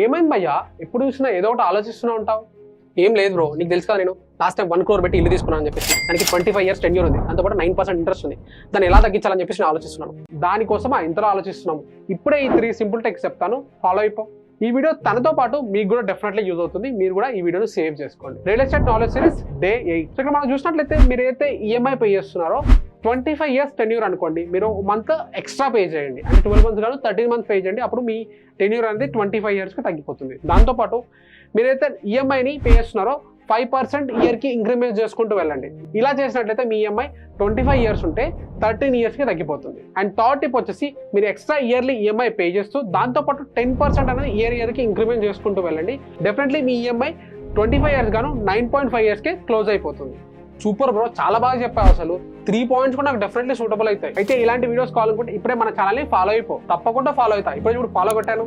ఏమైంది భయ్యా, ఎప్పుడు చూసినా ఏదో ఒకటి ఆలోచిస్తూనే ఉంటావు? ఏం లేదు బ్రో, నీకు తెలుసు కదా, నేను లాస్ట్ టైం 1 crore పెట్టి ఇల్లు తీసుకున్నాను అని చెప్పేసి. దానికి 25 years టెన్యూర్ ఉంది, దాంతోపాటు 9% ఇంట్రెస్ట్ ఉంది. దాన్ని ఎలా తగ్గించాలని చెప్పేసి నేను ఆలోచిస్తున్నాను. దానికోసం ఎంతలో ఆలోచిస్తున్నాము. ఇప్పుడే ఈ 3 సింపుల్ టెక్స్ చెప్తాను, ఫాలో అయిపో. ఈ వీడియో తనతో పాటు మీకు కూడా డెఫినెట్లీ యూజ్ అవుతుంది. మీరు కూడా ఈ వీడియోను సేవ్ చేసుకోండి. Real estate knowledge series day 8. ఇక్కడ మనం చూసినట్లయితే మీరు ఏదైతే ఈఎంఐ పే చేస్తున్నారో 25 years టెన్యూర్ అనుకోండి, మీరు మంత్ ఎక్స్ట్రా పే చేయండి. అంటే 12 months కాదు 13 months పే చేయండి. అప్పుడు మీ టెన్యూర్ అనేది 25 yearsకి తగ్గిపోతుంది. దాంతోపాటు మీరైతే ఈఎంఐని పే చేస్తున్నారో 5% ఇయర్కి ఇంక్రిమెంట్ చేసుకుంటూ వెళ్ళండి. ఇలా చేసినట్లయితే మీ ఈఎంఐ 25 years ఉంటే 13 yearsకి తగ్గిపోతుంది. అండ్ థర్డ్ టిప్ వచ్చేసి, మీరు ఎక్స్ట్రా ఇయర్లీ ఈఎంఐ పే చేస్తూ దాంతోపాటు 10% అనేది ఇయర్కి ఇంక్రిమెంట్ చేసుకుంటూ వెళ్ళండి. డెఫినెట్లీ మీ ఈఎంఐ 25 years గాను 9.5 yearsకి క్లోజ్ అయిపోతుంది. సూపర్ బ్రో, చాలా బాగా చెప్పావు. అసలు 3 points కూడా నాకు డెఫినెట్లీ సూటబుల్ అవుతాయి. అయితే ఇలాంటి వీడియోస్ కావాలనుకుంటే ఇప్పుడే మన ఛానల్ని ఫాలో అయిపో. తప్పకుండా ఫాలో అవుతా. ఇప్పుడు ఫాలో కొట్టాను.